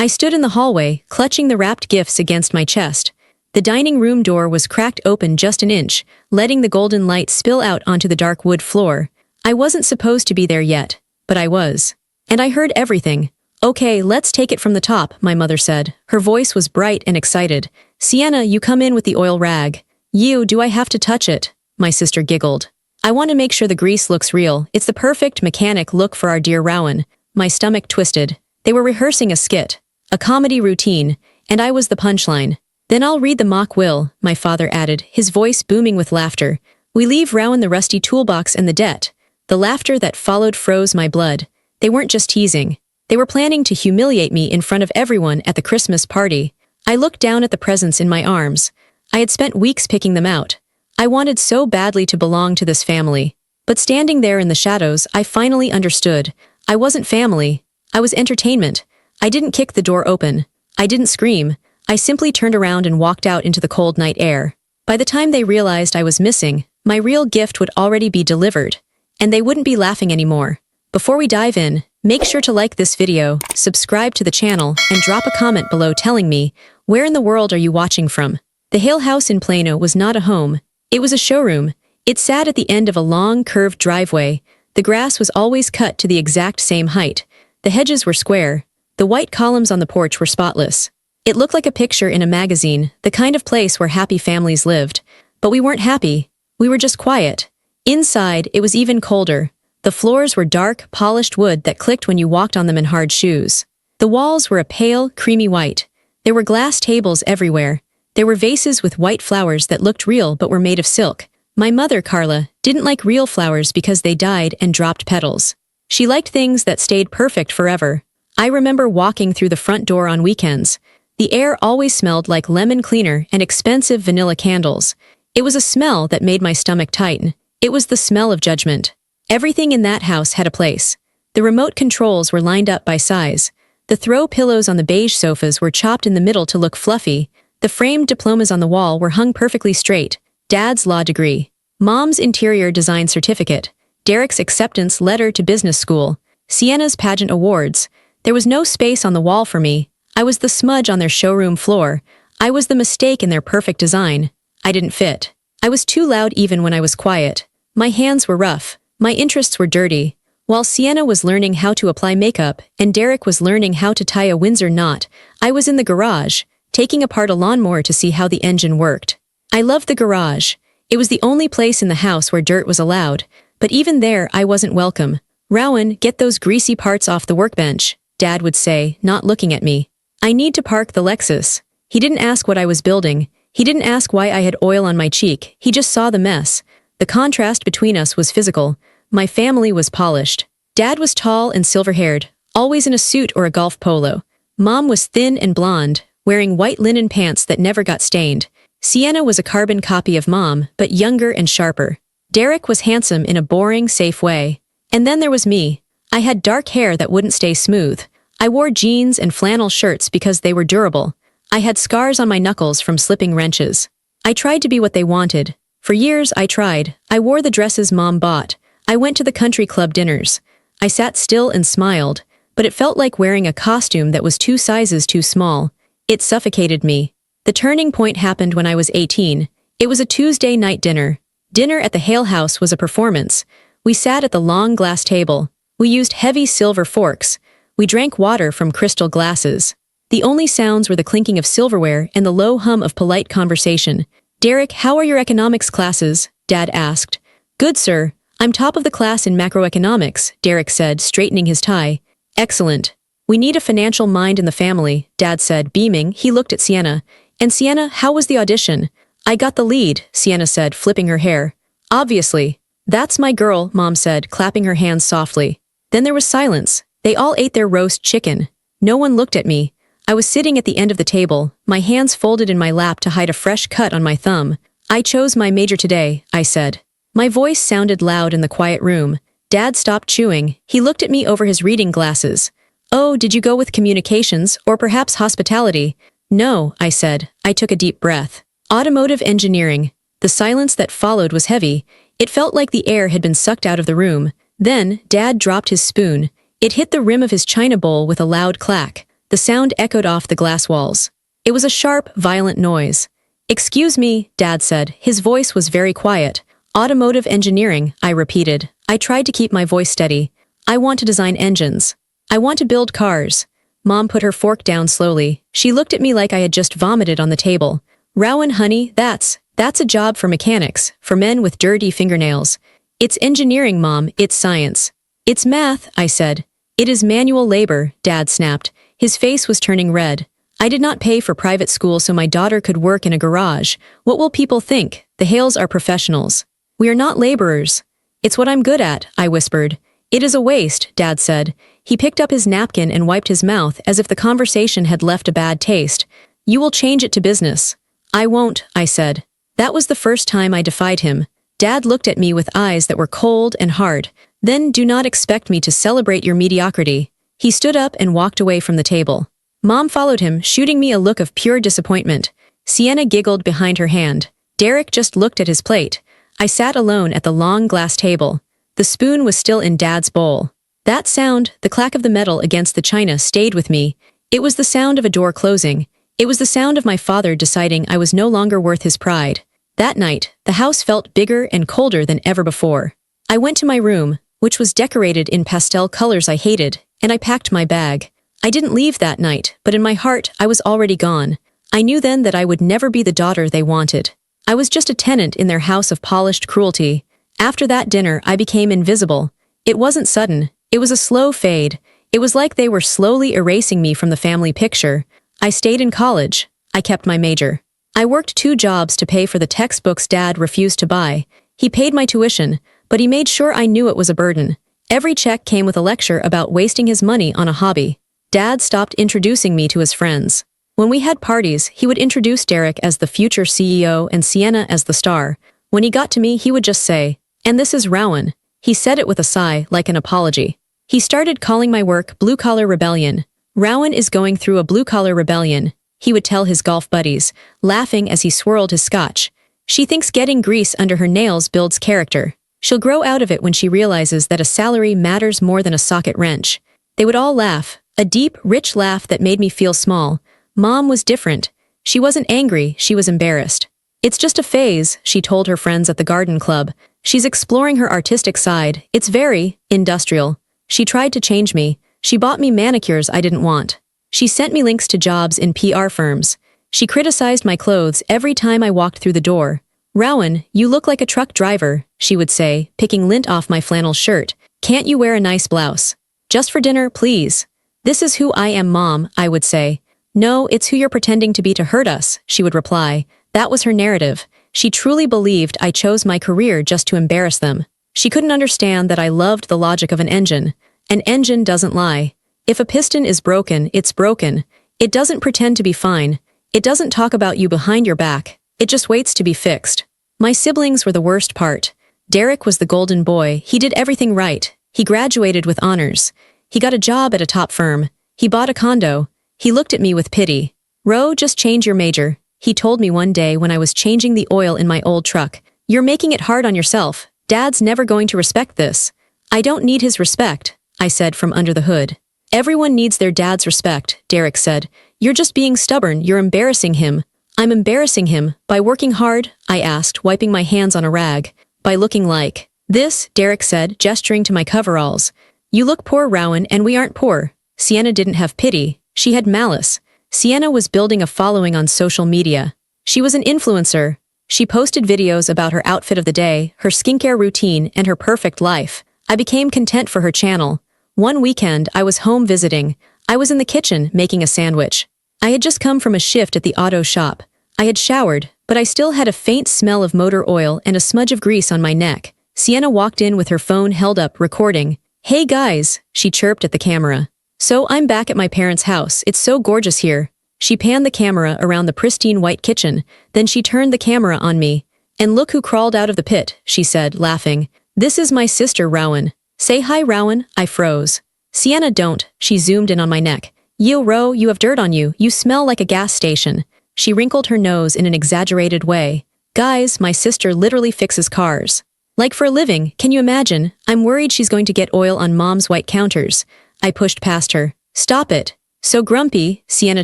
I stood in the hallway, clutching the wrapped gifts against my chest. The dining room door was cracked open just an inch, letting the golden light spill out onto the dark wood floor. I wasn't supposed to be there yet, but I was. And I heard everything. "Okay, let's take it from the top," my mother said. Her voice was bright and excited. "Sienna, you come in with the oil rag." "You, do I have to touch it?" My sister giggled. "I want to make sure the grease looks real. It's the perfect mechanic look for our dear Rowan." My stomach twisted. They were rehearsing a skit, a comedy routine, and I was the punchline. "Then I'll read the mock will," my father added, his voice booming with laughter. "We leave Rowan the rusty toolbox and the debt." The laughter that followed froze my blood. They weren't just teasing. They were planning to humiliate me in front of everyone at the Christmas party. I looked down at the presents in my arms. I had spent weeks picking them out. I wanted so badly to belong to this family. But standing there in the shadows, I finally understood. I wasn't family. I was entertainment. I didn't kick the door open. I didn't scream. I simply turned around and walked out into the cold night air. By the time they realized I was missing, my real gift would already be delivered. And they wouldn't be laughing anymore. Before we dive in, make sure to like this video, subscribe to the channel, and drop a comment below telling me, where in the world are you watching from? The Hale house in Plano was not a home. It was a showroom. It sat at the end of a long, curved driveway. The grass was always cut to the exact same height. The hedges were square. The white columns on the porch were spotless. It looked like a picture in a magazine, the kind of place where happy families lived. But we weren't happy. We were just quiet. Inside, it was even colder. The floors were dark, polished wood that clicked when you walked on them in hard shoes. The walls were a pale, creamy white. There were glass tables everywhere. There were vases with white flowers that looked real but were made of silk. My mother, Carla, didn't like real flowers because they died and dropped petals. She liked things that stayed perfect forever. I remember walking through the front door on weekends. The air always smelled like lemon cleaner and expensive vanilla candles. It was a smell that made my stomach tighten. It was the smell of judgment. Everything in that house had a place. The remote controls were lined up by size. The throw pillows on the beige sofas were chopped in the middle to look fluffy. The framed diplomas on the wall were hung perfectly straight. Dad's law degree. Mom's interior design certificate. Derek's acceptance letter to business school. Sienna's pageant awards. There was no space on the wall for me. I was the smudge on their showroom floor. I was the mistake in their perfect design. I didn't fit. I was too loud even when I was quiet. My hands were rough. My interests were dirty. While Sienna was learning how to apply makeup and Derek was learning how to tie a Windsor knot, I was in the garage, taking apart a lawnmower to see how the engine worked. I loved the garage. It was the only place in the house where dirt was allowed, but even there I wasn't welcome. "Rowan, get those greasy parts off the workbench," Dad would say, not looking at me. "I need to park the Lexus." He didn't ask what I was building. He didn't ask why I had oil on my cheek. He just saw the mess. The contrast between us was physical. My family was polished. Dad was tall and silver-haired, always in a suit or a golf polo. Mom was thin and blonde, wearing white linen pants that never got stained. Sienna was a carbon copy of Mom, but younger and sharper. Derek was handsome in a boring, safe way. And then there was me. I had dark hair that wouldn't stay smooth. I wore jeans and flannel shirts because they were durable. I had scars on my knuckles from slipping wrenches. I tried to be what they wanted. For years, I tried. I wore the dresses Mom bought. I went to the country club dinners. I sat still and smiled, but it felt like wearing a costume that was 2 sizes too small. It suffocated me. The turning point happened when I was 18. It was a Tuesday night dinner. Dinner at the Hale house was a performance. We sat at the long glass table. We used heavy silver forks. We drank water from crystal glasses. The only sounds were the clinking of silverware and the low hum of polite conversation. "Derek, how are your economics classes?" Dad asked. "Good, sir. I'm top of the class in macroeconomics," Derek said, straightening his tie. "Excellent. We need a financial mind in the family," Dad said, beaming. He looked at Sienna. "And Sienna, how was the audition?" "I got the lead," Sienna said, flipping her hair. "Obviously. That's my girl," Mom said, clapping her hands softly. Then there was silence. They all ate their roast chicken. No one looked at me. I was sitting at the end of the table, my hands folded in my lap to hide a fresh cut on my thumb. "I chose my major today," I said. My voice sounded loud in the quiet room. Dad stopped chewing. He looked at me over his reading glasses. "Oh, did you go with communications, or perhaps hospitality?" "No," I said. I took a deep breath. "Automotive engineering." The silence that followed was heavy. It felt like the air had been sucked out of the room. Then, Dad dropped his spoon. It hit the rim of his china bowl with a loud clack. The sound echoed off the glass walls. It was a sharp, violent noise. "Excuse me," Dad said. His voice was very quiet. "Automotive engineering," I repeated. I tried to keep my voice steady. "I want to design engines. I want to build cars." Mom put her fork down slowly. She looked at me like I had just vomited on the table. "Rowan, honey, that's a job for mechanics, for men with dirty fingernails. It's engineering, Mom, it's science." "It's math," I said. "It is manual labor," Dad snapped. His face was turning red. "I did not pay for private school so my daughter could work in a garage. What will people think? The Hales are professionals. We are not laborers." "It's what I'm good at," I whispered. "It is a waste," Dad said. He picked up his napkin and wiped his mouth as if the conversation had left a bad taste. "You will change it to business." "I won't," I said. That was the first time I defied him. Dad looked at me with eyes that were cold and hard. "Then do not expect me to celebrate your mediocrity." He stood up and walked away from the table. Mom followed him, shooting me a look of pure disappointment. Sienna giggled behind her hand. Derek just looked at his plate. I sat alone at the long glass table. The spoon was still in Dad's bowl. That sound, the clack of the metal against the china, stayed with me. It was the sound of a door closing. It was the sound of my father deciding I was no longer worth his pride. That night, the house felt bigger and colder than ever before. I went to my room, which was decorated in pastel colors I hated, and I packed my bag. I didn't leave that night, but in my heart, I was already gone. I knew then that I would never be the daughter they wanted. I was just a tenant in their house of polished cruelty. After that dinner, I became invisible. It wasn't sudden. It was a slow fade. It was like they were slowly erasing me from the family picture. I stayed in college. I kept my major. I worked 2 jobs to pay for the textbooks Dad refused to buy. He paid my tuition, but he made sure I knew it was a burden. Every check came with a lecture about wasting his money on a hobby. Dad stopped introducing me to his friends. When we had parties, he would introduce Derek as the future CEO and Sienna as the star. When he got to me, he would just say, "And this is Rowan." He said it with a sigh, like an apology. He started calling my work blue-collar rebellion. "Rowan is going through a blue-collar rebellion," he would tell his golf buddies, laughing as he swirled his scotch. "She thinks getting grease under her nails builds character. She'll grow out of it when she realizes that a salary matters more than a socket wrench." They would all laugh, a deep, rich laugh that made me feel small. Mom was different. She wasn't angry, she was embarrassed. "It's just a phase," she told her friends at the garden club. "She's exploring her artistic side. It's very industrial." She tried to change me. She bought me manicures I didn't want. She sent me links to jobs in PR firms. She criticized my clothes every time I walked through the door. "Rowan, you look like a truck driver," she would say, picking lint off my flannel shirt. "Can't you wear a nice blouse? Just for dinner, please." "This is who I am, Mom," I would say. "No, it's who you're pretending to be to hurt us," she would reply. That was her narrative. She truly believed I chose my career just to embarrass them. She couldn't understand that I loved the logic of an engine. An engine doesn't lie. If a piston is broken, it's broken. It doesn't pretend to be fine. It doesn't talk about you behind your back. It just waits to be fixed. My siblings were the worst part. Derek was the golden boy. He did everything right. He graduated with honors. He got a job at a top firm. He bought a condo. He looked at me with pity. "Ro, just change your major," he told me one day when I was changing the oil in my old truck. "You're making it hard on yourself. Dad's never going to respect this." "I don't need his respect," I said from under the hood. "Everyone needs their dad's respect," Derek said. "You're just being stubborn. You're embarrassing him." "I'm embarrassing him. By working hard?" I asked, wiping my hands on a rag. "By looking like this," Derek said, gesturing to my coveralls. "You look poor, Rowan, and we aren't poor." Sienna didn't have pity. She had malice. Sienna was building a following on social media. She was an influencer. She posted videos about her outfit of the day, her skincare routine, and her perfect life. I became content for her channel. One weekend, I was home visiting. I was in the kitchen making a sandwich. I had just come from a shift at the auto shop. I had showered, but I still had a faint smell of motor oil and a smudge of grease on my neck. Sienna walked in with her phone held up, recording. "Hey guys," she chirped at the camera. "So I'm back at my parents' house. It's so gorgeous here." She panned the camera around the pristine white kitchen, then she turned the camera on me. "And look who crawled out of the pit," she said, laughing. "This is my sister, Rowan. Say hi, Rowan." I froze. "Sienna, don't." She zoomed in on my neck. "Yo, Ro, you have dirt on you. You smell like a gas station." She wrinkled her nose in an exaggerated way. "Guys, my sister literally fixes cars. Like for a living, can you imagine? I'm worried she's going to get oil on Mom's white counters." I pushed past her. "Stop it. So grumpy, Sienna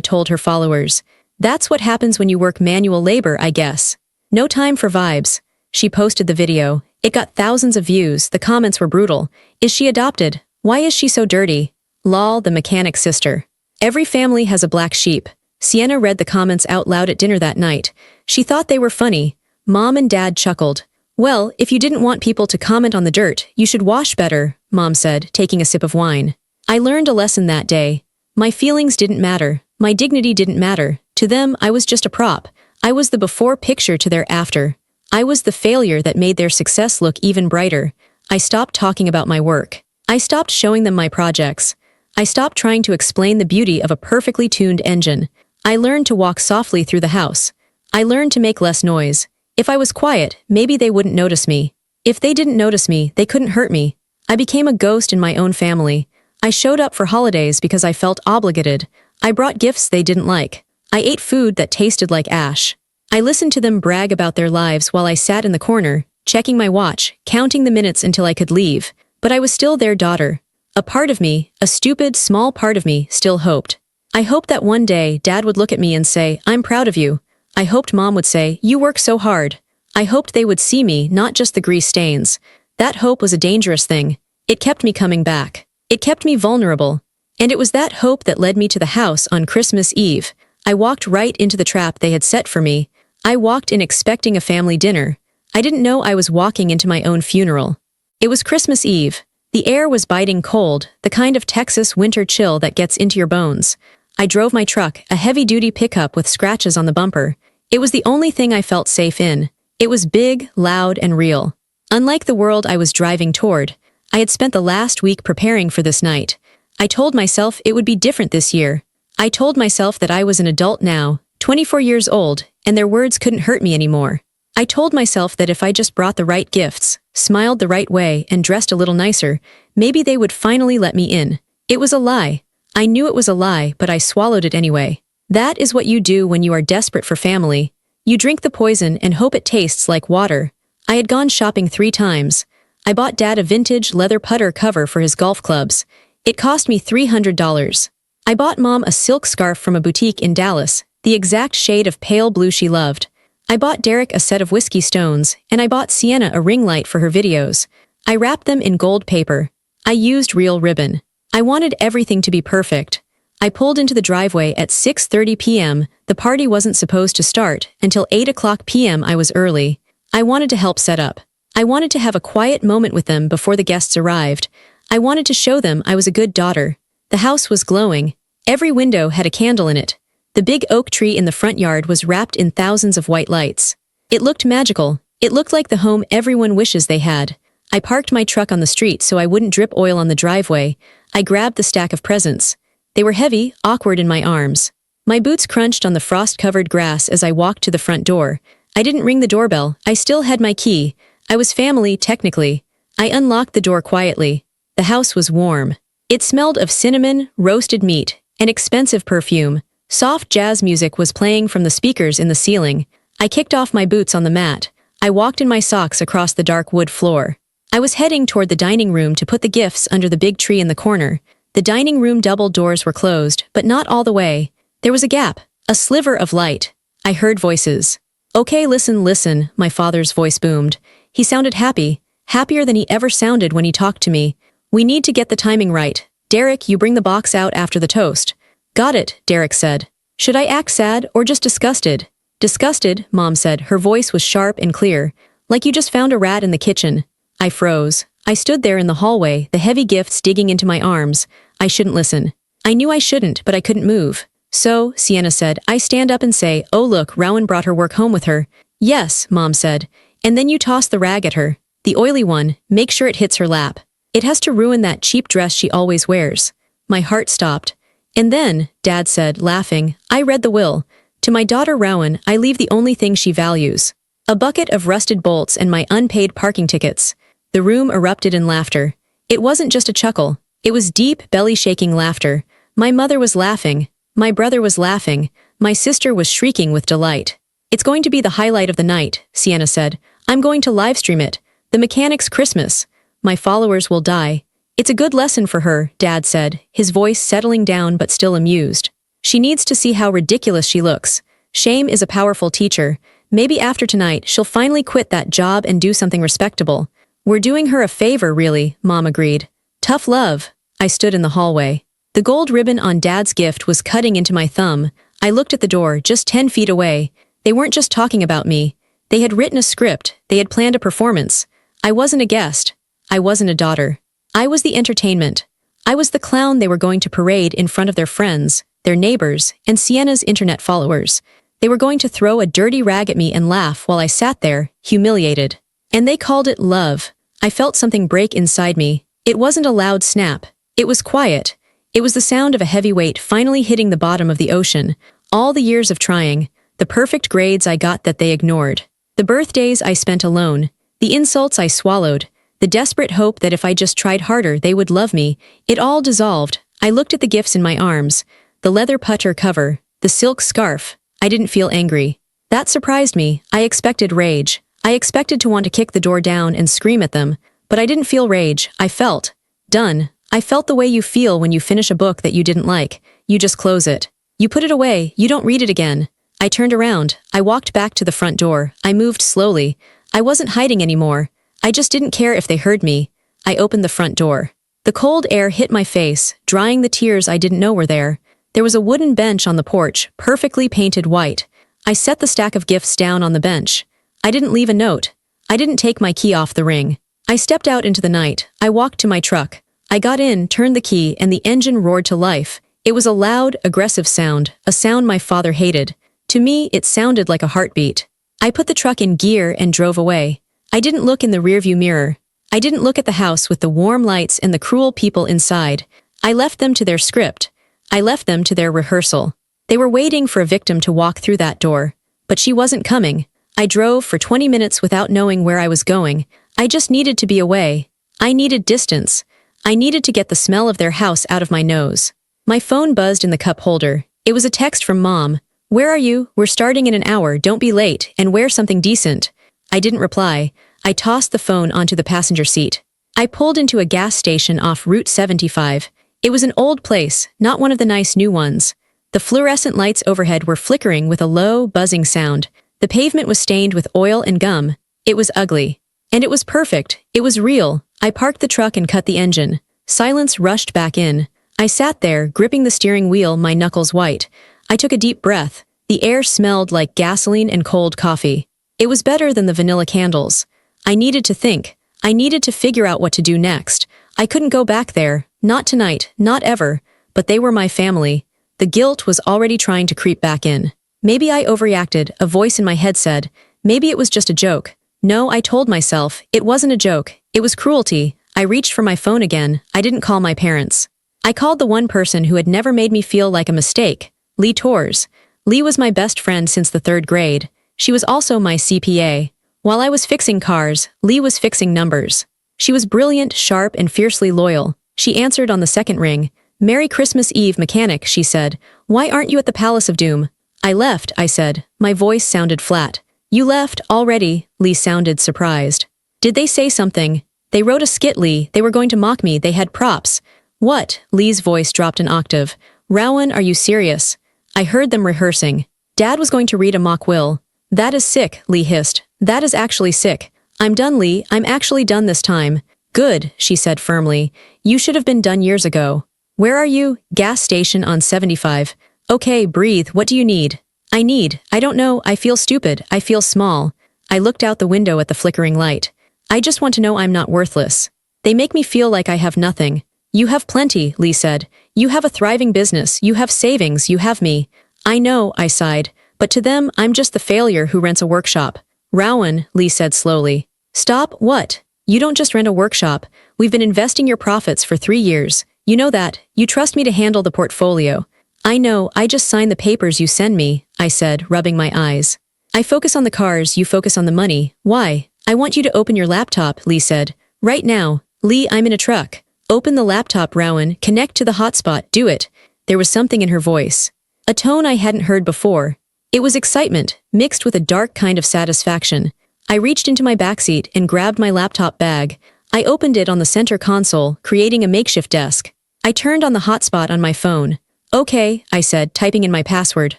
told her followers. That's what happens when you work manual labor, I guess. No time for vibes. She posted the video. It got thousands of views, the comments were brutal. Is she adopted? Why is she so dirty? Lol, the mechanic's sister. Every family has a black sheep. Sienna read the comments out loud at dinner that night. She thought they were funny. Mom and Dad chuckled. Well, if you didn't want people to comment on the dirt, you should wash better, Mom said, taking a sip of wine. I learned a lesson that day. My feelings didn't matter. My dignity didn't matter. To them, I was just a prop. I was the before picture to their after. I was the failure that made their success look even brighter. I stopped talking about my work. I stopped showing them my projects. I stopped trying to explain the beauty of a perfectly tuned engine. I learned to walk softly through the house. I learned to make less noise. If I was quiet, maybe they wouldn't notice me. If they didn't notice me, they couldn't hurt me. I became a ghost in my own family. I showed up for holidays because I felt obligated. I brought gifts they didn't like. I ate food that tasted like ash. I listened to them brag about their lives while I sat in the corner, checking my watch, counting the minutes until I could leave. But I was still their daughter. A part of me, a stupid, small part of me, still hoped. I hoped that one day Dad would look at me and say, I'm proud of you. I hoped Mom would say, you work so hard. I hoped they would see me, not just the grease stains. That hope was a dangerous thing. It kept me coming back. It kept me vulnerable. And it was that hope that led me to the house on Christmas Eve. I walked right into the trap they had set for me. I walked in expecting a family dinner. I didn't know I was walking into my own funeral. It was Christmas Eve. The air was biting cold, the kind of Texas winter chill that gets into your bones. I drove my truck, a heavy-duty pickup with scratches on the bumper. It was the only thing I felt safe in. It was big, loud, and real. Unlike the world I was driving toward, I had spent the last week preparing for this night. I told myself it would be different this year. I told myself that I was an adult now, 24 years old, and their words couldn't hurt me anymore. I told myself that if I just brought the right gifts, smiled the right way, and dressed a little nicer, maybe they would finally let me in. It was a lie. I knew it was a lie, but I swallowed it anyway. That is what you do when you are desperate for family. You drink the poison and hope it tastes like water. I had gone shopping 3 times. I bought Dad a vintage leather putter cover for his golf clubs. It cost me $300. I bought Mom a silk scarf from a boutique in Dallas, the exact shade of pale blue she loved. I bought Derek a set of whiskey stones, and I bought Sienna a ring light for her videos. I wrapped them in gold paper. I used real ribbon. I wanted everything to be perfect. I pulled into the driveway at 6:30 p.m. The party wasn't supposed to start until 8 o'clock p.m. I was early. I wanted to help set up. I wanted to have a quiet moment with them before the guests arrived. I wanted to show them I was a good daughter. The house was glowing. Every window had a candle in it. The big oak tree in the front yard was wrapped in thousands of white lights. It looked magical. It looked like the home everyone wishes they had. I parked my truck on the street so I wouldn't drip oil on the driveway. I grabbed the stack of presents. They were heavy, awkward in my arms. My boots crunched on the frost-covered grass as I walked to the front door. I didn't ring the doorbell. I still had my key. I was family, technically. I unlocked the door quietly. The house was warm. It smelled of cinnamon, roasted meat, and expensive perfume. Soft jazz music was playing from the speakers in the ceiling. I kicked off my boots on the mat. I walked in my socks across the dark wood floor. I was heading toward the dining room to put the gifts under the big tree in the corner. The dining room double doors were closed, but not all the way. There was a gap, a sliver of light. I heard voices. Okay, listen, my father's voice boomed. He sounded happy, happier than he ever sounded when he talked to me. We need to get the timing right. Derek, you bring the box out after the toast. Got it, Derek said. Should I act sad or just disgusted? Disgusted, Mom said. Her voice was sharp and clear. Like you just found a rat in the kitchen. I froze. I stood there in the hallway, the heavy gifts digging into my arms. I shouldn't listen. I knew I shouldn't, but I couldn't move. So, Sienna said, I stand up and say, oh look, Rowan brought her work home with her. Yes, Mom said. And then you toss the rag at her. The oily one, make sure it hits her lap. It has to ruin that cheap dress she always wears. My heart stopped. And then, Dad said, laughing, I read the will. To my daughter Rowan, I leave the only thing she values. A bucket of rusted bolts and my unpaid parking tickets. The room erupted in laughter. It wasn't just a chuckle. It was deep, belly-shaking laughter. My mother was laughing. My brother was laughing. My sister was shrieking with delight. It's going to be the highlight of the night, Sienna said. I'm going to livestream it. The mechanic's Christmas. My followers will die. It's a good lesson for her, Dad said, his voice settling down but still amused. She needs to see how ridiculous she looks. Shame is a powerful teacher. Maybe after tonight, she'll finally quit that job and do something respectable. We're doing her a favor, really, Mom agreed. Tough love. I stood in the hallway. The gold ribbon on Dad's gift was cutting into my thumb. I looked at the door, just 10 feet away. They weren't just talking about me. They had written a script. They had planned a performance. I wasn't a guest. I wasn't a daughter. I was the entertainment. I was the clown they were going to parade in front of their friends, their neighbors, and Sienna's internet followers. They were going to throw a dirty rag at me and laugh while I sat there, humiliated. And they called it love. I felt something break inside me. It wasn't a loud snap. It was quiet. It was the sound of a heavy weight finally hitting the bottom of the ocean. All the years of trying, the perfect grades I got that they ignored, the birthdays I spent alone, the insults I swallowed, the desperate hope that if I just tried harder they would love me, it all dissolved. I looked at the gifts in my arms, the leather putter cover, the silk scarf. I didn't feel angry. That surprised me. I expected rage. I expected to want to kick the door down and scream at them, but I didn't feel rage. I felt done. I felt the way you feel when you finish a book that you didn't like. You just close it. You put it away. You don't read it again. I turned around. I walked back to the front door. I moved slowly. I wasn't hiding anymore. I just didn't care if they heard me. I opened the front door. The cold air hit my face, drying the tears I didn't know were there. There was a wooden bench on the porch, perfectly painted white. I set the stack of gifts down on the bench. I didn't leave a note. I didn't take my key off the ring. I stepped out into the night. I walked to my truck. I got in, turned the key, and the engine roared to life. It was a loud, aggressive sound, a sound my father hated. To me, it sounded like a heartbeat. I put the truck in gear and drove away. I didn't look in the rearview mirror. I didn't look at the house with the warm lights and the cruel people inside. I left them to their script. I left them to their rehearsal. They were waiting for a victim to walk through that door. But she wasn't coming. I drove for 20 minutes without knowing where I was going. I just needed to be away. I needed distance. I needed to get the smell of their house out of my nose. My phone buzzed in the cup holder. It was a text from Mom. Where are you? We're starting in an hour. Don't be late, and wear something decent. I didn't reply. I tossed the phone onto the passenger seat. I pulled into a gas station off Route 75. It was an old place, not one of the nice new ones. The fluorescent lights overhead were flickering with a low, buzzing sound. The pavement was stained with oil and gum. It was ugly. And it was perfect. It was real. I parked the truck and cut the engine. Silence rushed back in. I sat there, gripping the steering wheel, my knuckles white. I took a deep breath. The air smelled like gasoline and cold coffee. It was better than the vanilla candles. I needed to think. I needed to figure out what to do next. I couldn't go back there. Not tonight. Not ever. But they were my family. The guilt was already trying to creep back in. Maybe I overreacted, a voice in my head said. Maybe it was just a joke. No, I told myself, it wasn't a joke. It was cruelty. I reached for my phone again. I didn't call my parents. I called the one person who had never made me feel like a mistake. Lee Torres. Lee was my best friend since the 3rd grade. She was also my CPA. While I was fixing cars, Lee was fixing numbers. She was brilliant, sharp, and fiercely loyal. She answered on the 2nd ring. Merry Christmas Eve, mechanic, she said. Why aren't you at the Palace of Doom? I left, I said. My voice sounded flat. You left, already? Lee sounded surprised. Did they say something? They wrote a skit, Lee. They were going to mock me. They had props. What? Lee's voice dropped an octave. Rowan, are you serious? I heard them rehearsing. Dad was going to read a mock will. That is sick, Lee hissed. That is actually sick. I'm done, Lee. I'm actually done this time. Good, she said firmly. You should have been done years ago. Where are you? Gas station on 75. Okay, breathe. What do you need? I don't know. I feel stupid. I feel small. I looked out the window at the flickering light. I just want to know I'm not worthless. They make me feel like I have nothing. You have plenty, Lee said. You have a thriving business. You have savings. You have me. I know, I sighed. But to them, I'm just the failure who rents a workshop. Rowan, Lee said slowly. Stop, what? You don't just rent a workshop. We've been investing your profits for 3 years. You know that. You trust me to handle the portfolio. I know, I just sign the papers you send me, I said, rubbing my eyes. I focus on the cars, you focus on the money. Why? I want you to open your laptop, Lee said. Right now. Lee, I'm in a truck. Open the laptop, Rowan. Connect to the hotspot. Do it. There was something in her voice. A tone I hadn't heard before. It was excitement, mixed with a dark kind of satisfaction. I reached into my backseat and grabbed my laptop bag. I opened it on the center console, creating a makeshift desk. I turned on the hotspot on my phone. Okay, I said, typing in my password.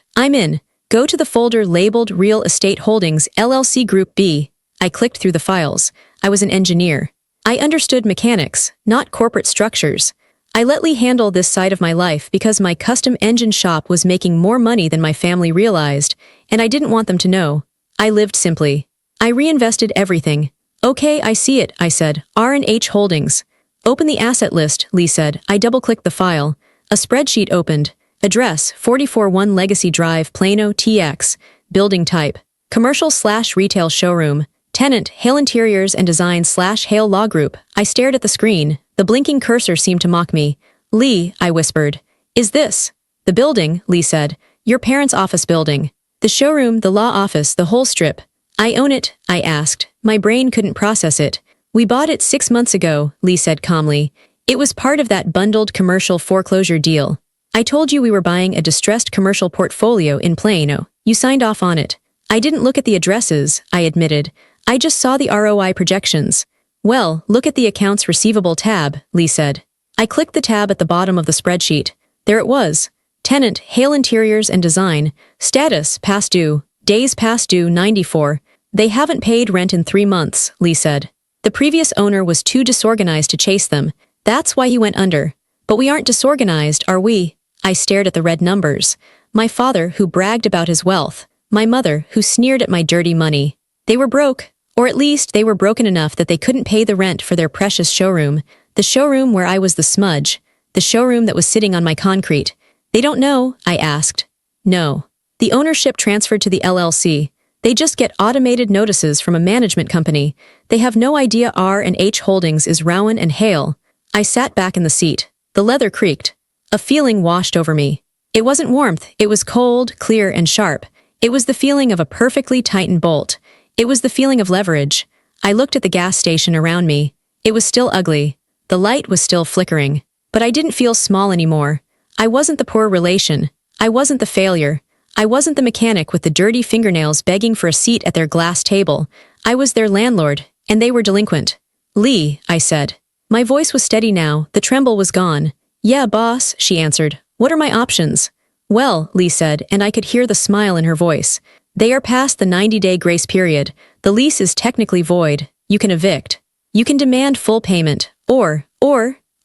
I'm in. Go to the folder labeled Real Estate Holdings LLC Group B. I clicked through the files. I was an engineer. I understood mechanics, not corporate structures. I let Lee handle this side of my life because my custom engine shop was making more money than my family realized, and I didn't want them to know. I lived simply. I reinvested everything. Okay, I see it, I said. R&H Holdings. Open the asset list, Lee said. I double-clicked the file. A spreadsheet opened. Address, 441 Legacy Drive, Plano, TX. Building type, commercial/retail showroom. Tenant, Hale Interiors and Design/Hale Law Group. I stared at the screen. The blinking cursor seemed to mock me. Lee, I whispered. Is this? The building, Lee said. Your parents' office building. The showroom, the law office, the whole strip. I own it, I asked. My brain couldn't process it. We bought it 6 months ago, Lee said calmly. It was part of that bundled commercial foreclosure deal. I told you we were buying a distressed commercial portfolio in Plano. You signed off on it. I didn't look at the addresses, I admitted. I just saw the ROI projections. Well, look at the accounts receivable tab, Lee said. I clicked the tab at the bottom of the spreadsheet. There it was. Tenant, Hale Interiors and Design. Status, past due. Days past due, 94. They haven't paid rent in 3 months, Lee said. The previous owner was too disorganized to chase them. That's why he went under. But we aren't disorganized, are we? I stared at the red numbers. My father, who bragged about his wealth. My mother, who sneered at my dirty money. They were broke. Or at least they were broken enough that they couldn't pay the rent for their precious showroom. The showroom where I was the smudge. The showroom that was sitting on my concrete. They don't know, I asked. No. The ownership transferred to the LLC. They just get automated notices from a management company. They have no idea R&H Holdings is Rowan and Hale. I sat back in the seat. The leather creaked. A feeling washed over me. It wasn't warmth. It was cold, clear, and sharp. It was the feeling of a perfectly tightened bolt. It was the feeling of leverage. I looked at the gas station around me. It was still ugly. The light was still flickering. But I didn't feel small anymore. I wasn't the poor relation. I wasn't the failure. I wasn't the mechanic with the dirty fingernails begging for a seat at their glass table. I was their landlord, and they were delinquent. Lee, I said. My voice was steady now. The tremble was gone. Yeah, boss, she answered. What are my options? Well, Lee said, and I could hear the smile in her voice. They are past the 90-day grace period. The lease is technically void. You can evict. You can demand full payment. Or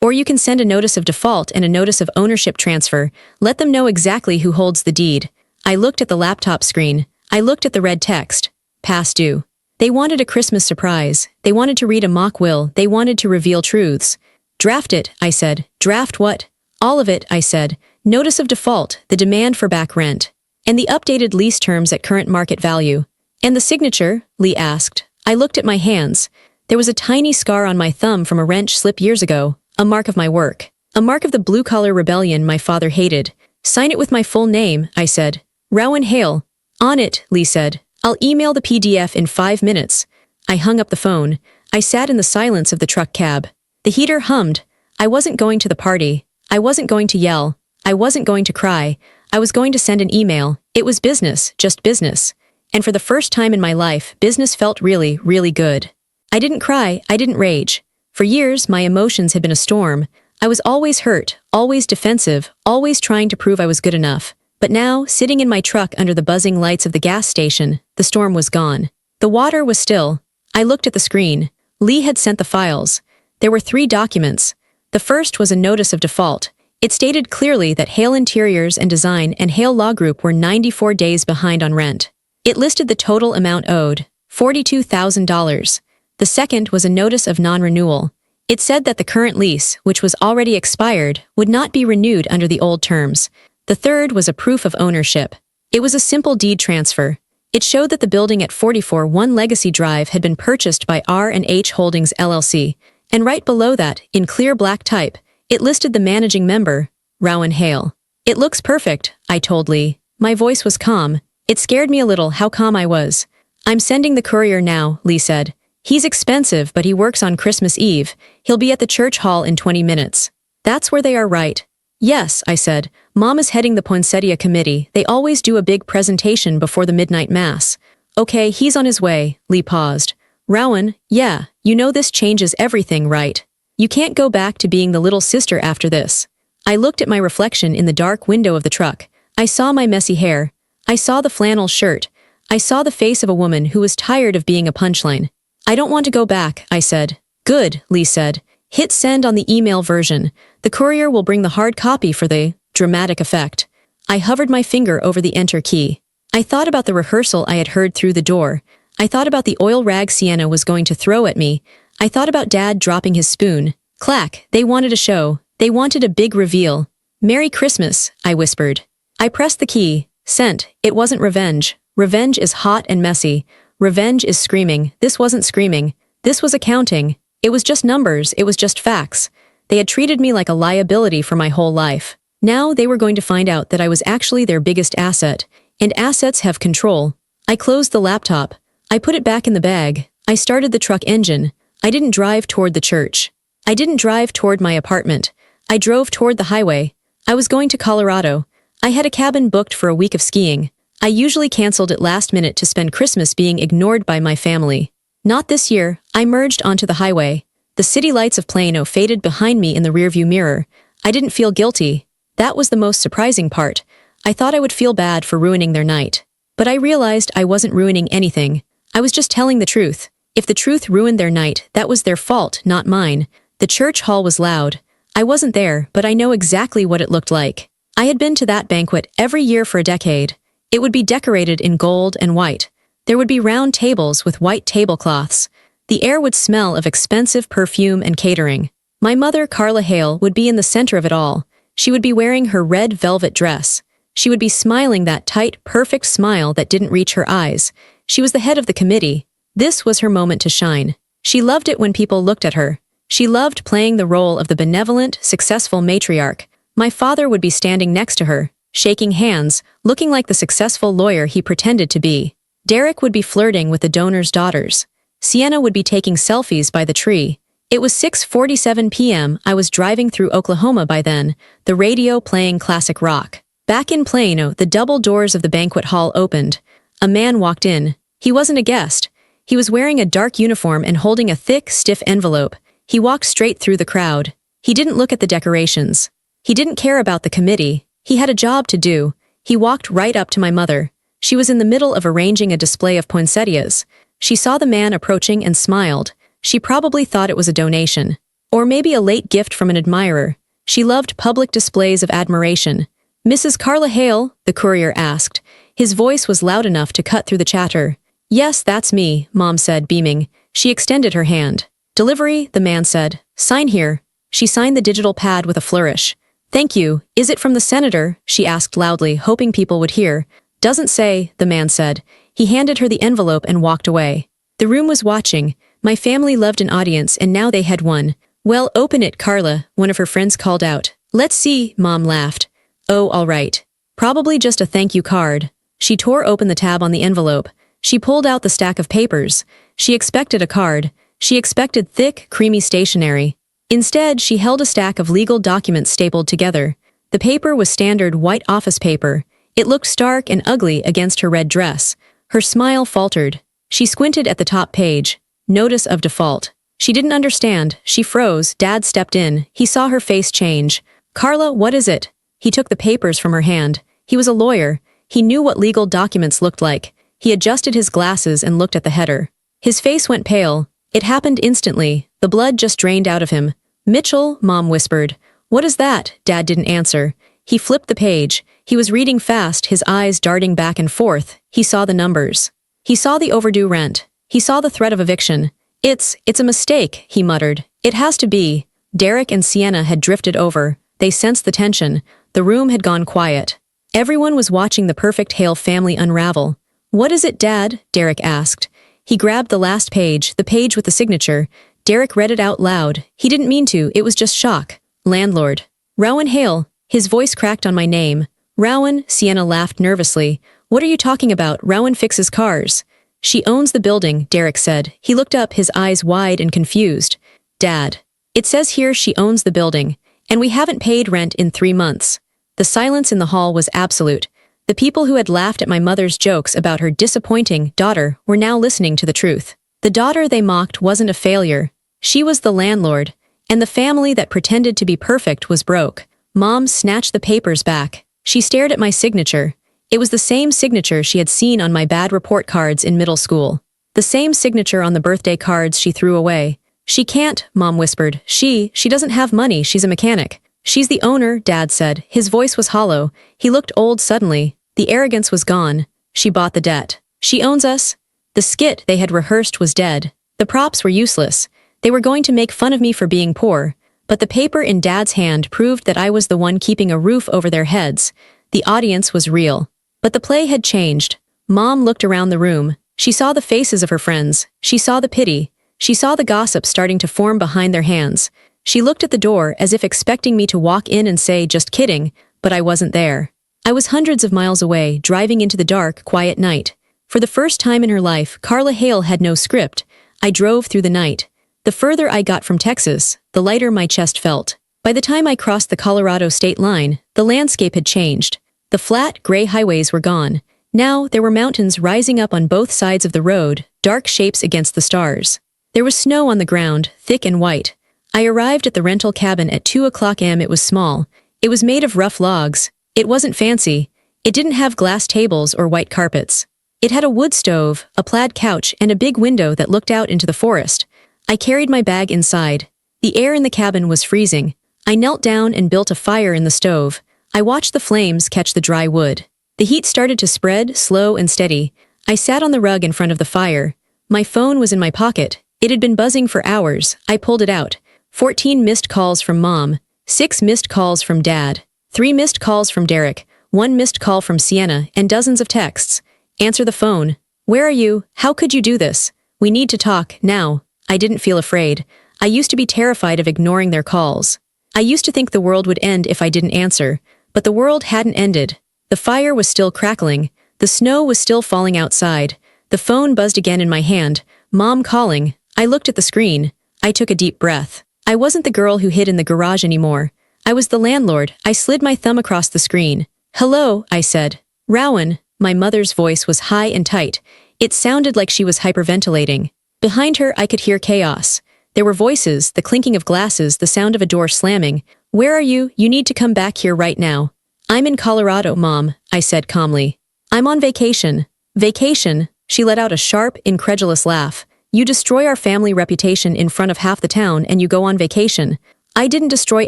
you can send a notice of default and a notice of ownership transfer. Let them know exactly who holds the deed. I looked at the laptop screen. I looked at the red text. Past due. They wanted a Christmas surprise. They wanted to read a mock will. They wanted to reveal truths. Draft it, I said. Draft what? All of it, I said. Notice of default, the demand for back rent. And the updated lease terms at current market value. And the signature? Lee asked. I looked at my hands. There was a tiny scar on my thumb from a wrench slip years ago, a mark of my work. A mark of the blue-collar rebellion my father hated. Sign it with my full name, I said. Rowan Hale. On it, Lee said. I'll email the PDF in 5 minutes. I hung up the phone. I sat in the silence of the truck cab. The heater hummed. I wasn't going to the party. I wasn't going to yell. I wasn't going to cry. I was going to send an email. It was business, just business. And for the first time in my life, business felt really, really good. I didn't cry, I didn't rage. For years, my emotions had been a storm. I was always hurt, always defensive, always trying to prove I was good enough. But now, sitting in my truck under the buzzing lights of the gas station, the storm was gone. The water was still. I looked at the screen. Lee had sent the files. There were 3 documents. The first was a notice of default. It stated clearly that Hale Interiors and Design and Hale Law Group were 94 days behind on rent. It listed the total amount owed, $42,000. The second was a notice of non-renewal. It said that the current lease, which was already expired, would not be renewed under the old terms. The third was a proof of ownership. It was a simple deed transfer. It showed that the building at 441 Legacy Drive had been purchased by R&H Holdings LLC, and right below that, in clear black type, it listed the managing member, Rowan Hale. It looks perfect, I told Lee. My voice was calm. It scared me a little how calm I was. I'm sending the courier now, Lee said. He's expensive, but he works on Christmas Eve. He'll be at the church hall in 20 minutes. That's where they are, right? Yes, I said. Mom is heading the poinsettia committee. They always do a big presentation before the midnight mass. Okay, he's on his way. Lee paused. Rowan, yeah, you know this changes everything, right? You can't go back to being the little sister after this. I looked at my reflection in the dark window of the truck. I saw my messy hair. I saw the flannel shirt. I saw the face of a woman who was tired of being a punchline. I don't want to go back, I said. Good, Lee said. Hit send on the email version. The courier will bring the hard copy for the dramatic effect. I hovered my finger over the enter key. I thought about the rehearsal I had heard through the door. I thought about the oil rag Sienna was going to throw at me. I thought about Dad dropping his spoon. Clack, they wanted a show. They wanted a big reveal. Merry Christmas, I whispered. I pressed the key. Sent. It wasn't revenge. Revenge is hot and messy. Revenge is screaming. This wasn't screaming. This was accounting. It was just numbers. It was just facts. They had treated me like a liability for my whole life. Now they were going to find out that I was actually their biggest asset. And assets have control. I closed the laptop. I put it back in the bag. I started the truck engine. I didn't drive toward the church. I didn't drive toward my apartment. I drove toward the highway. I was going to Colorado. I had a cabin booked for a week of skiing. I usually canceled it last minute to spend Christmas being ignored by my family. Not this year. I merged onto the highway. The city lights of Plano faded behind me in the rearview mirror. I didn't feel guilty. That was the most surprising part. I thought I would feel bad for ruining their night. But I realized I wasn't ruining anything. I was just telling the truth. If the truth ruined their night, that was their fault, not mine. The church hall was loud. I wasn't there, but I know exactly what it looked like. I had been to that banquet every year for a decade. It would be decorated in gold and white. There would be round tables with white tablecloths. The air would smell of expensive perfume and catering. My mother, Carla Hale, would be in the center of it all. She would be wearing her red velvet dress. She would be smiling that tight, perfect smile that didn't reach her eyes. She was the head of the committee. This was her moment to shine. She loved it when people looked at her. She loved playing the role of the benevolent, successful matriarch. My father would be standing next to her, shaking hands, looking like the successful lawyer he pretended to be. Derek would be flirting with the donor's daughters. Sienna would be taking selfies by the tree. It was 6:47 p.m. I was driving through Oklahoma by then, the radio playing classic rock. Back in Plano, the double doors of the banquet hall opened. A man walked in. He wasn't a guest. He was wearing a dark uniform and holding a thick, stiff envelope. He walked straight through the crowd. He didn't look at the decorations. He didn't care about the committee. He had a job to do. He walked right up to my mother. She was in the middle of arranging a display of poinsettias. She saw the man approaching and smiled. She probably thought it was a donation. Or maybe a late gift from an admirer. She loved public displays of admiration. Mrs. Carla Hale, the courier asked. His voice was loud enough to cut through the chatter. Yes, that's me, Mom said, beaming. She extended her hand. Delivery, the man said. Sign here. She signed the digital pad with a flourish. Thank you. Is it from the senator? She asked loudly, hoping people would hear. Doesn't say, the man said. He handed her the envelope and walked away. The room was watching. My family loved an audience and now they had one. Well, open it, Carla, one of her friends called out. Let's see, Mom laughed. Oh, all right. Probably just a thank you card. She tore open the tab on the envelope. She pulled out the stack of papers. She expected a card. She expected thick, creamy stationery. Instead, she held a stack of legal documents stapled together. The paper was standard white office paper. It looked stark and ugly against her red dress. Her smile faltered. She squinted at the top page. Notice of default. She didn't understand. She froze. Dad stepped in. He saw her face change. Carla, what is it? He took the papers from her hand. He was a lawyer. He knew what legal documents looked like. He adjusted his glasses and looked at the header. His face went pale. It happened instantly. The blood just drained out of him. Mitchell, Mom whispered. What is that? Dad didn't answer. He flipped the page. He was reading fast, his eyes darting back and forth. He saw the numbers. He saw the overdue rent. He saw the threat of eviction. It's a mistake, he muttered. It has to be. Derek and Sienna had drifted over. They sensed the tension. The room had gone quiet. Everyone was watching the perfect Hale family unravel. What is it, Dad? Derek asked. He grabbed the last page, the page with the signature. Derek read it out loud. He didn't mean to, it was just shock. Landlord. Rowan Hale. His voice cracked on my name. Rowan, Sienna laughed nervously. What are you talking about? Rowan fixes cars. She owns the building, Derek said. He looked up, his eyes wide and confused. Dad. It says here she owns the building. And we haven't paid rent in 3 months. The silence in the hall was absolute. The people who had laughed at my mother's jokes about her disappointing daughter were now listening to the truth. The daughter they mocked wasn't a failure. She was the landlord, and the family that pretended to be perfect was broke. Mom snatched the papers back. She stared at my signature. It was the same signature she had seen on my bad report cards in middle school. The same signature on the birthday cards she threw away. She can't, Mom whispered. She doesn't have money, she's a mechanic. She's the owner, Dad said. His voice was hollow. He looked old suddenly. The arrogance was gone. She bought the debt. She owns us. The skit they had rehearsed was dead. The props were useless. They were going to make fun of me for being poor. But the paper in Dad's hand proved that I was the one keeping a roof over their heads. The audience was real. But the play had changed. Mom looked around the room. She saw the faces of her friends. She saw the pity. She saw the gossip starting to form behind their hands. She looked at the door as if expecting me to walk in and say, just kidding, but I wasn't there. I was hundreds of miles away, driving into the dark, quiet night. For the first time in her life, Carla Hale had no script. I drove through the night. The further I got from Texas, the lighter my chest felt. By the time I crossed the Colorado state line, the landscape had changed. The flat, gray highways were gone. Now, there were mountains rising up on both sides of the road, dark shapes against the stars. There was snow on the ground, thick and white. I arrived at the rental cabin at 2:00 a.m. It was small. It was made of rough logs. It wasn't fancy. It didn't have glass tables or white carpets. It had a wood stove, a plaid couch, and a big window that looked out into the forest. I carried my bag inside. The air in the cabin was freezing. I knelt down and built a fire in the stove. I watched the flames catch the dry wood. The heat started to spread, slow and steady. I sat on the rug in front of the fire. My phone was in my pocket. It had been buzzing for hours. I pulled it out. 14 missed calls from Mom. 6 missed calls from Dad. 3 missed calls from Derek. 1 missed call from Sienna, and dozens of texts. Answer the phone. Where are you? How could you do this? We need to talk, now. I didn't feel afraid. I used to be terrified of ignoring their calls. I used to think the world would end if I didn't answer. But the world hadn't ended. The fire was still crackling. The snow was still falling outside. The phone buzzed again in my hand. Mom calling. I looked at the screen. I took a deep breath. I wasn't the girl who hid in the garage anymore. I was the landlord. I slid my thumb across the screen. Hello, I said. Rowan. My mother's voice was high and tight. It sounded like she was hyperventilating. Behind her, I could hear chaos. There were voices, the clinking of glasses, the sound of a door slamming. Where are you? You need to come back here right now. I'm in Colorado, Mom, I said calmly. I'm on vacation. Vacation? She let out a sharp, incredulous laugh. You destroy our family reputation in front of half the town and you go on vacation. I didn't destroy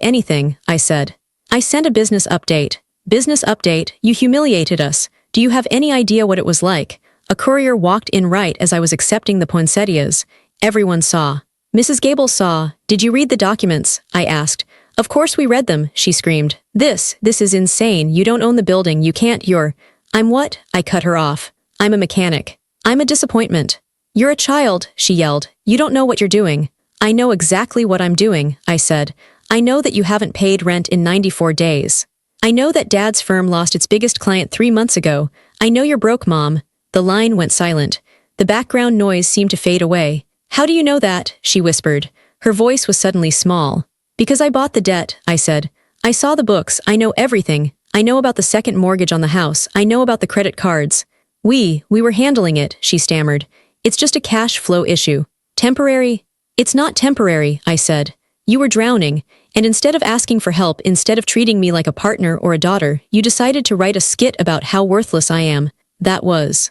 anything, I said. I sent a business update. Business update? You humiliated us. Do you have any idea what it was like? A courier walked in right as I was accepting the poinsettias. Everyone saw. Mrs. Gable saw. Did you read the documents? I asked. Of course we read them, she screamed. This is insane. You don't own the building. You can't. I'm what? I cut her off. I'm a mechanic. I'm a disappointment. You're a child, she yelled. You don't know what you're doing. I know exactly what I'm doing, I said. I know that you haven't paid rent in 94 days. I know that Dad's firm lost its biggest client 3 months ago. I know you're broke, Mom. The line went silent. The background noise seemed to fade away. How do you know that? She whispered. Her voice was suddenly small. Because I bought the debt, I said. I saw the books. I know everything. I know about the second mortgage on the house. I know about the credit cards. We were handling it, she stammered. It's just a cash flow issue. Temporary? It's not temporary, I said. You were drowning, and instead of asking for help, instead of treating me like a partner or a daughter, you decided to write a skit about how worthless I am. That was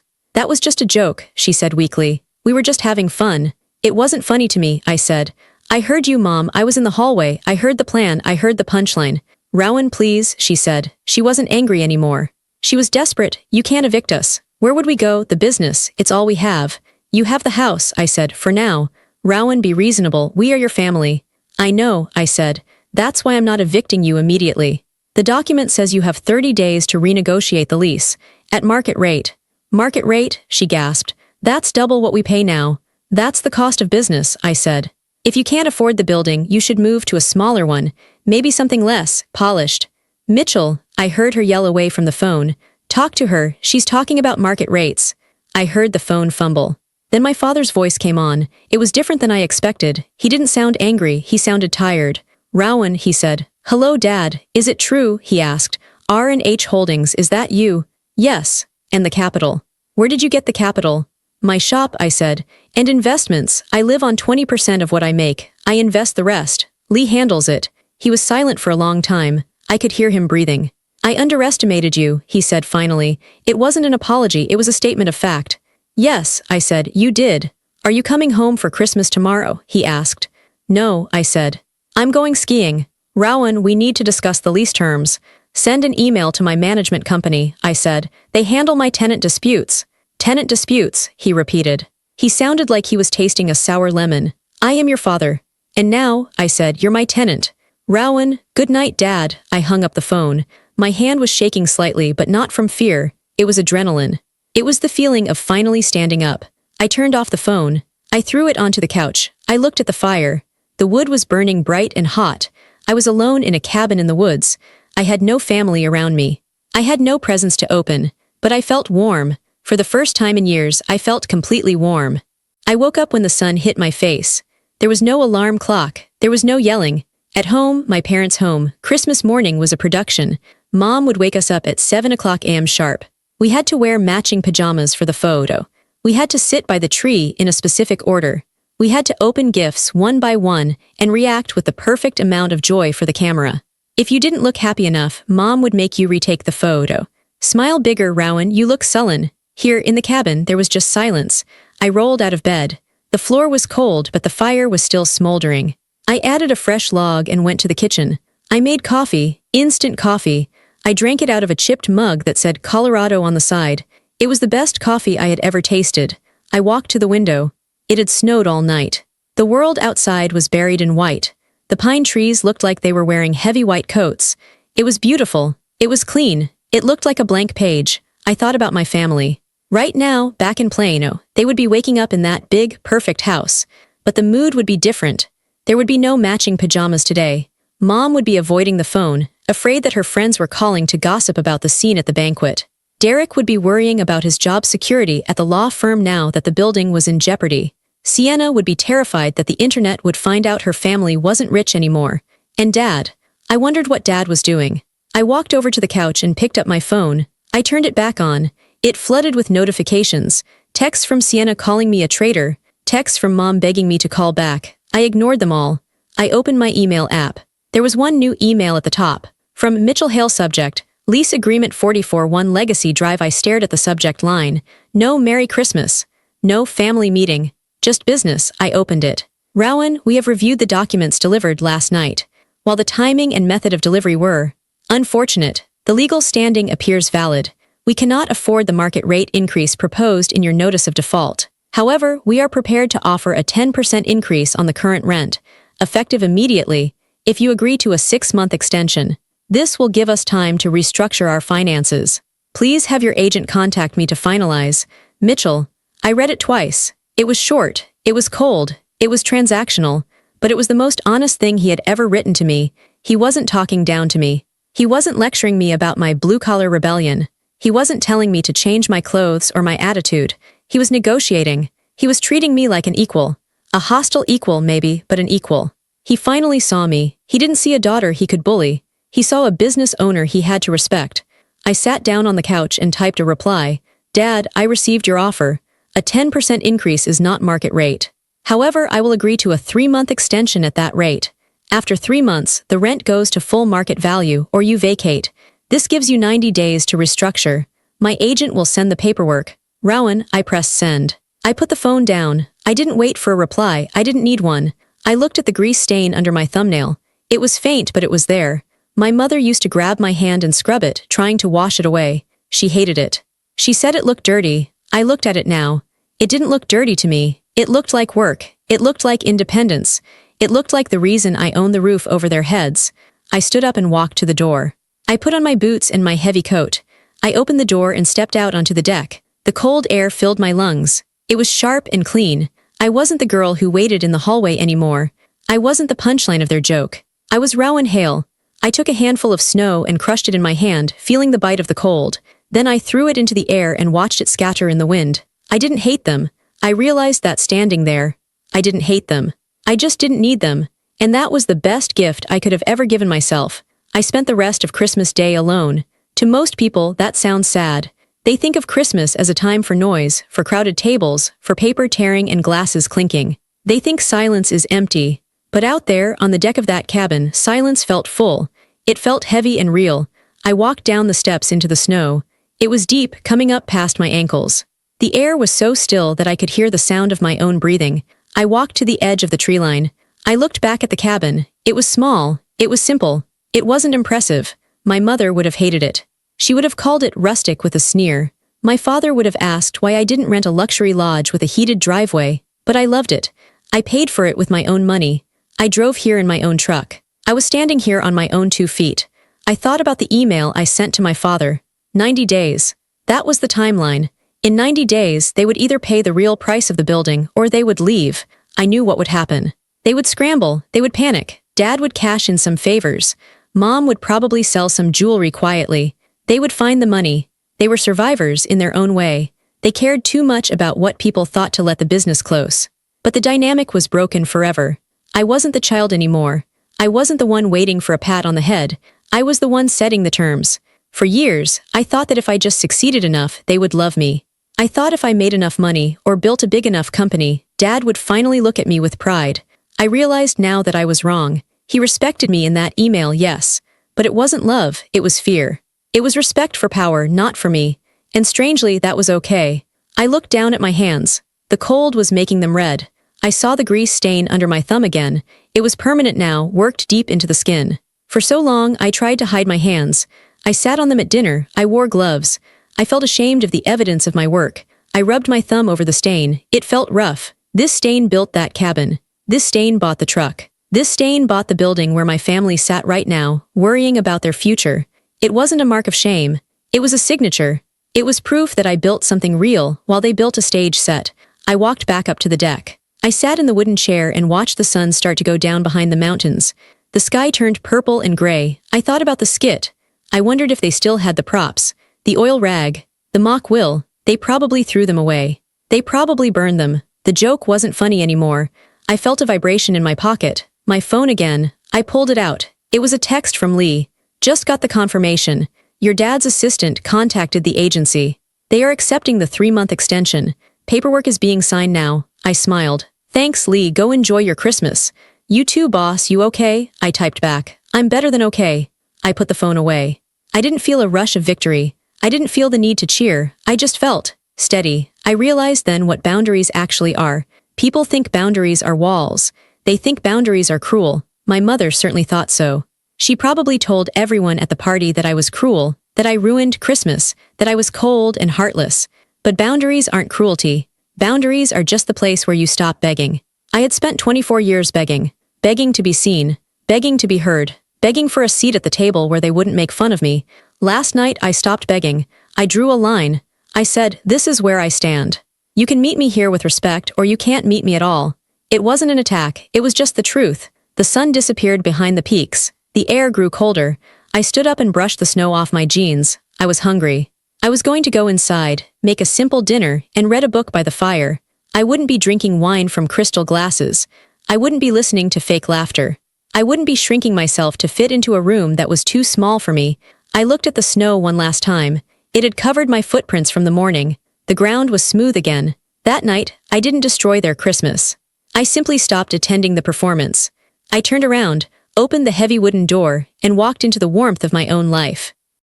just a joke, she said weakly. We were just having fun. It wasn't funny to me, I said. I heard you, Mom. I was in the hallway. I heard the plan. I heard the punchline. Rowan, please, she said. She wasn't angry anymore. She was desperate. You can't evict us. Where would we go? The business. It's all we have. You have the house, I said, for now. Rowan, be reasonable. We are your family. I know, I said. That's why I'm not evicting you immediately. The document says you have 30 days to renegotiate the lease. At market rate. Market rate? She gasped. That's double what we pay now. That's the cost of business, I said. If you can't afford the building, you should move to a smaller one. Maybe something less, polished. Mitchell, I heard her yell away from the phone. Talk to her. She's talking about market rates. I heard the phone fumble. Then my father's voice came on. It was different than I expected. He didn't sound angry. He sounded tired. Rowan, he said. Hello, Dad. Is it true? He asked. R&H Holdings, is that you? Yes. And the capital. Where did you get the capital? My shop, I said. And investments. I live on 20% of what I make. I invest the rest. Lee handles it. He was silent for a long time. I could hear him breathing. I underestimated you, he said finally. It wasn't an apology, it was a statement of fact. Yes, I said, you did. Are you coming home for Christmas tomorrow? He asked. No, I said. I'm going skiing. Rowan, we need to discuss the lease terms. Send an email to my management company, I said. They handle my tenant disputes. Tenant disputes, he repeated. He sounded like he was tasting a sour lemon. I am your father. And now, I said, you're my tenant. Rowan, good night, Dad. I hung up the phone. My hand was shaking slightly, but not from fear. It was adrenaline. It was the feeling of finally standing up. I turned off the phone. I threw it onto the couch. I looked at the fire. The wood was burning bright and hot. I was alone in a cabin in the woods. I had no family around me. I had no presents to open, but I felt warm. For the first time in years, I felt completely warm. I woke up when the sun hit my face. There was no alarm clock. There was no yelling. At home, my parents' home, Christmas morning was a production. Mom would wake us up at 7 o'clock a.m. sharp. We had to wear matching pajamas for the photo. We had to sit by the tree in a specific order. We had to open gifts one by one and react with the perfect amount of joy for the camera. If you didn't look happy enough, Mom would make you retake the photo. Smile bigger, Rowan, you look sullen. Here, in the cabin, there was just silence. I rolled out of bed. The floor was cold, but the fire was still smoldering. I added a fresh log and went to the kitchen. I made coffee, instant coffee. I drank it out of a chipped mug that said Colorado on the side. It was the best coffee I had ever tasted. I walked to the window. It had snowed all night. The world outside was buried in white. The pine trees looked like they were wearing heavy white coats. It was beautiful. It was clean. It looked like a blank page. I thought about my family. Right now, back in Plano, they would be waking up in that big, perfect house. But the mood would be different. There would be no matching pajamas today. Mom would be avoiding the phone, afraid that her friends were calling to gossip about the scene at the banquet. Derek would be worrying about his job security at the law firm now that the building was in jeopardy. Sienna would be terrified that the internet would find out her family wasn't rich anymore. And Dad. I wondered what Dad was doing. I walked over to the couch and picked up my phone. I turned it back on. It flooded with notifications. Texts from Sienna calling me a traitor. Texts from Mom begging me to call back. I ignored them all. I opened my email app. There was one new email at the top. From Mitchell Hale subject, Lease Agreement 44-1 Legacy Drive. I stared at the subject line. No Merry Christmas. No family meeting. Just business. I opened it. Rowan, we have reviewed the documents delivered last night. While the timing and method of delivery were unfortunate, the legal standing appears valid. We cannot afford the market rate increase proposed in your notice of default. However, we are prepared to offer a 10% increase on the current rent, effective immediately, if you agree to a 6-month extension. This will give us time to restructure our finances. Please have your agent contact me to finalize. Mitchell. I read it twice. It was short. It was cold. It was transactional. But it was the most honest thing he had ever written to me. He wasn't talking down to me. He wasn't lecturing me about my blue-collar rebellion. He wasn't telling me to change my clothes or my attitude. He was negotiating. He was treating me like an equal. A hostile equal, maybe, but an equal. He finally saw me. He didn't see a daughter he could bully. He saw a business owner he had to respect. I sat down on the couch and typed a reply. Dad, I received your offer. A 10% increase is not market rate. However, I will agree to a 3-month extension at that rate. After 3 months, the rent goes to full market value or you vacate. This gives you 90 days to restructure. My agent will send the paperwork. Rowan, I pressed send. I put the phone down. I didn't wait for a reply. I didn't need one. I looked at the grease stain under my thumbnail. It was faint, but it was there. My mother used to grab my hand and scrub it, trying to wash it away. She hated it. She said it looked dirty. I looked at it now. It didn't look dirty to me. It looked like work. It looked like independence. It looked like the reason I owned the roof over their heads. I stood up and walked to the door. I put on my boots and my heavy coat. I opened the door and stepped out onto the deck. The cold air filled my lungs. It was sharp and clean. I wasn't the girl who waited in the hallway anymore. I wasn't the punchline of their joke. I was Rowan Hale. I took a handful of snow and crushed it in my hand, feeling the bite of the cold. Then I threw it into the air and watched it scatter in the wind. I didn't hate them. I realized that standing there. I didn't hate them. I just didn't need them. And that was the best gift I could have ever given myself. I spent the rest of Christmas Day alone. To most people, that sounds sad. They think of Christmas as a time for noise, for crowded tables, for paper tearing and glasses clinking. They think silence is empty. But out there, on the deck of that cabin, silence felt full. It felt heavy and real. I walked down the steps into the snow. It was deep, coming up past my ankles. The air was so still that I could hear the sound of my own breathing. I walked to the edge of the tree line. I looked back at the cabin. It was small. It was simple. It wasn't impressive. My mother would have hated it. She would have called it rustic with a sneer. My father would have asked why I didn't rent a luxury lodge with a heated driveway. But I loved it. I paid for it with my own money. I drove here in my own truck. I was standing here on my own 2 feet. I thought about the email I sent to my father. 90 days. That was the timeline. In 90 days, they would either pay the real price of the building or they would leave. I knew what would happen. They would scramble. They would panic. Dad would cash in some favors. Mom would probably sell some jewelry quietly. They would find the money. They were survivors in their own way. They cared too much about what people thought to let the business close. But the dynamic was broken forever. I wasn't the child anymore. I wasn't the one waiting for a pat on the head. I was the one setting the terms. For years, I thought that if I just succeeded enough, they would love me. I thought if I made enough money or built a big enough company, Dad would finally look at me with pride. I realized now that I was wrong. He respected me in that email, yes. But it wasn't love, it was fear. It was respect for power, not for me. And strangely, that was okay. I looked down at my hands. The cold was making them red. I saw the grease stain under my thumb again. It was permanent now, worked deep into the skin. For so long, I tried to hide my hands. I sat on them at dinner. I wore gloves. I felt ashamed of the evidence of my work. I rubbed my thumb over the stain. It felt rough. This stain built that cabin. This stain bought the truck. This stain bought the building where my family sat right now, worrying about their future. It wasn't a mark of shame. It was a signature. It was proof that I built something real while they built a stage set. I walked back up to the deck. I sat in the wooden chair and watched the sun start to go down behind the mountains. The sky turned purple and gray. I thought about the skit. I wondered if they still had the props. The oil rag. The mock will. They probably threw them away. They probably burned them. The joke wasn't funny anymore. I felt a vibration in my pocket. My phone again. I pulled it out. It was a text from Lee. Just got the confirmation. Your dad's assistant contacted the agency. They are accepting the 3-month extension. Paperwork is being signed now. I smiled. Thanks, Lee. Go enjoy your Christmas. You too, boss. You okay? I typed back. I'm better than okay. I put the phone away. I didn't feel a rush of victory. I didn't feel the need to cheer. I just felt steady. I realized then what boundaries actually are. People think boundaries are walls. They think boundaries are cruel. My mother certainly thought so. She probably told everyone at the party that I was cruel, that I ruined Christmas, that I was cold and heartless. But boundaries aren't cruelty. Boundaries are just the place where you stop begging. I had spent 24 years begging. Begging to be seen. Begging to be heard. Begging for a seat at the table where they wouldn't make fun of me. Last night I stopped begging. I drew a line. I said, this is where I stand. You can meet me here with respect or you can't meet me at all. It wasn't an attack, it was just the truth. The sun disappeared behind the peaks. The air grew colder. I stood up and brushed the snow off my jeans. I was hungry. I was going to go inside, make a simple dinner, and read a book by the fire. I wouldn't be drinking wine from crystal glasses. I wouldn't be listening to fake laughter. I wouldn't be shrinking myself to fit into a room that was too small for me. I looked at the snow one last time. It had covered my footprints from the morning. The ground was smooth again. That night, I didn't destroy their Christmas. I simply stopped attending the performance. I turned around, opened the heavy wooden door, and walked into the warmth of my own life.